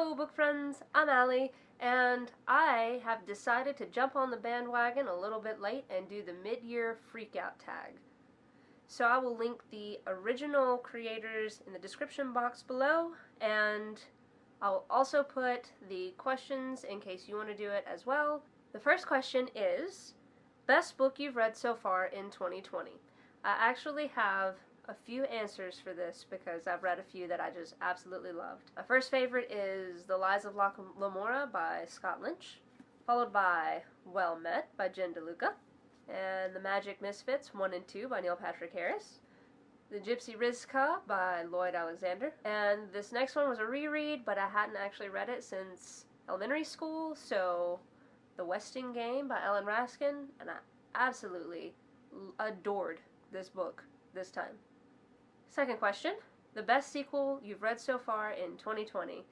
Hello book friends, I'm Allie, and I have decided to jump on the bandwagon a little bit late and do the mid-year Freakout Tag. So I will link the original creators in the description box below, and I'll also put the questions in case you want to do it as well. The first question is, best book you've read so far in 2020? I actually have a few answers for this because I've read a few that I just absolutely loved. My first favorite is The Lies of Lamora by Scott Lynch, followed by Well Met by Jen DeLuca, and The Magic Misfits 1 and 2 by Neil Patrick Harris, The Gypsy Rizka by Lloyd Alexander, and this next one was a reread, but I hadn't actually read it since elementary school, so The Westing Game by Ellen Raskin, and I absolutely adored this book this time. Second question, the best sequel you've read so far in 2020?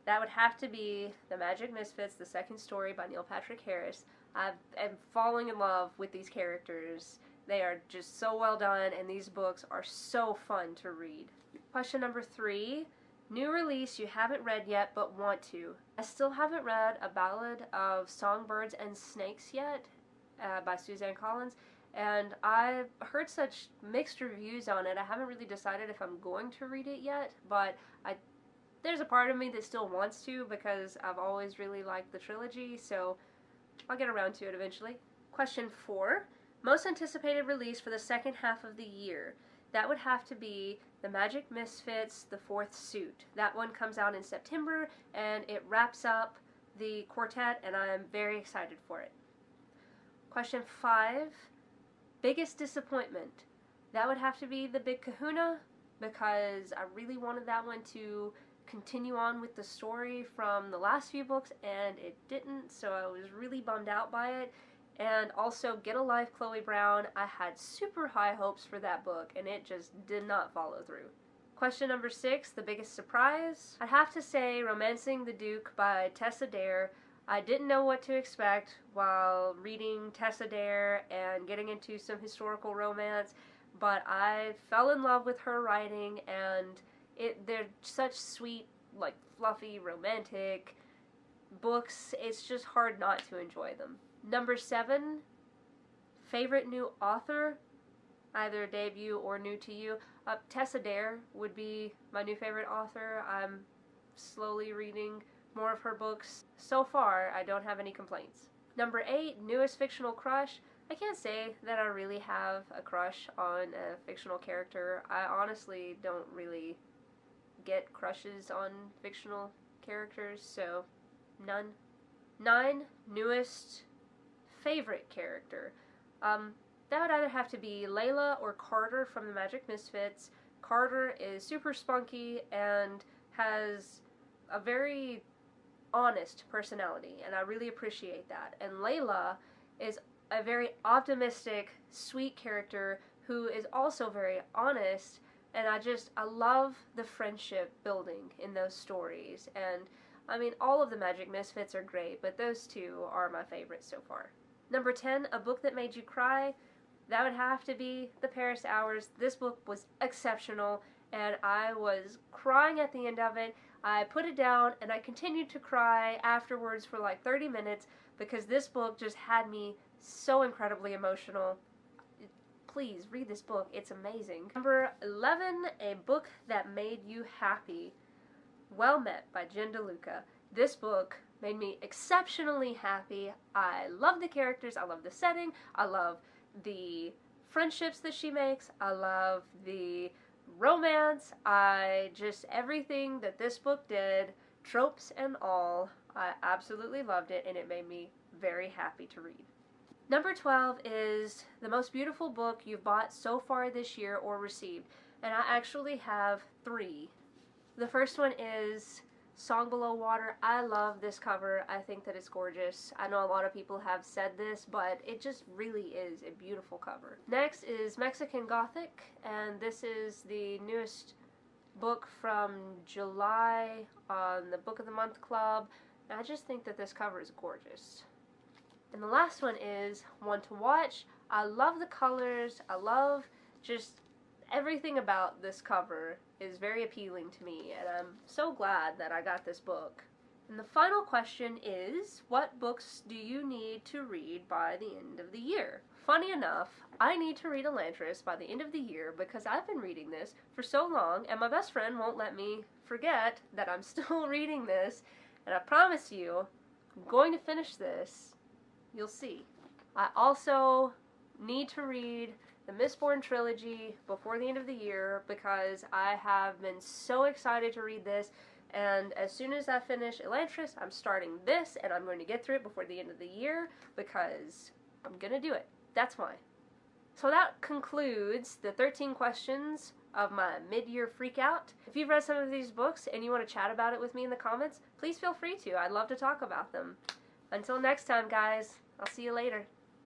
That would have to be The Magic Misfits, the second story by Neil Patrick Harris. I am falling in love with these characters. They are just so well done, and these books are so fun to read. Question number 3, new release you haven't read yet but want to. I still haven't read A Ballad of Songbirds and Snakes yet by Suzanne Collins. And I've heard such mixed reviews on it. I haven't really decided if I'm going to read it yet, but there's a part of me that still wants to because I've always really liked the trilogy, so I'll get around to it eventually. Question 4, most anticipated release for the second half of the year. That would have to be The Magic Misfits, The Fourth Suit. That one comes out in September, and it wraps up the quartet, and I'm very excited for it. Question 5, biggest disappointment. That would have to be The Big Kahuna, because I really wanted that one to continue on with the story from the last few books, and it didn't, so I was really bummed out by it. And also Get a Life, Chloe Brown. I had super high hopes for that book, and it just did not follow through. Question number 6, the biggest surprise. I'd have to say Romancing the Duke by Tessa Dare. I didn't know what to expect while reading Tessa Dare and getting into some historical romance, but I fell in love with her writing, and they're such sweet, like fluffy, romantic books. It's just hard not to enjoy them. Number 7, favorite new author, either debut or new to you. Tessa Dare would be my new favorite author. I'm slowly reading more of her books. So far, I don't have any complaints. Number 8, newest fictional crush. I can't say that I really have a crush on a fictional character. I honestly don't really get crushes on fictional characters, so none. 9, newest favorite character. That would either have to be Layla or Carter from The Magic Misfits. Carter is super spunky and has a very honest personality, and I really appreciate that. And Layla is a very optimistic, sweet character who is also very honest, and I love the friendship building in those stories. And I mean, all of the Magic Misfits are great, but those two are my favorites so far. Number 10, a book that made you cry. That would have to be The Paris Hours. This book was exceptional, and I was crying at the end of it. I put it down, and I continued to cry afterwards for like 30 minutes because this book just had me so incredibly emotional. Please read this book. It's amazing. Number 11, a book that made you happy. Well Met by Jen DeLuca. This book made me exceptionally happy. I love the characters. I love the setting. I love the friendships that she makes. I love the romance. Everything that this book did, tropes and all, I absolutely loved it, and it made me very happy to read. Number 12 is the most beautiful book you've bought so far this year or received, and I actually have 3. The first one is Song Below Water. I love this cover. I think that it's gorgeous. I know a lot of people have said this, but it just really is a beautiful cover. Next is Mexican Gothic, and this is the newest book from July on the Book of the Month Club. And I just think that this cover is gorgeous. And the last one is One to Watch. I love the colors. I love just everything about this cover is very appealing to me, and I'm so glad that I got this book. And the final question is, what books do you need to read by the end of the year? Funny enough, I need to read Elantris by the end of the year because I've been reading this for so long, and my best friend won't let me forget that I'm still reading this, and I promise you, I'm going to finish this. You'll see. I also need to read the Mistborn trilogy before the end of the year because I have been so excited to read this, and as soon as I finish Elantris, I'm starting this, and I'm going to get through it before the end of the year because I'm going to do it. That's why. So that concludes the 13 questions of my mid-year freakout. If you've read some of these books and you want to chat about it with me in the comments, please feel free to. I'd love to talk about them. Until next time, guys, I'll see you later.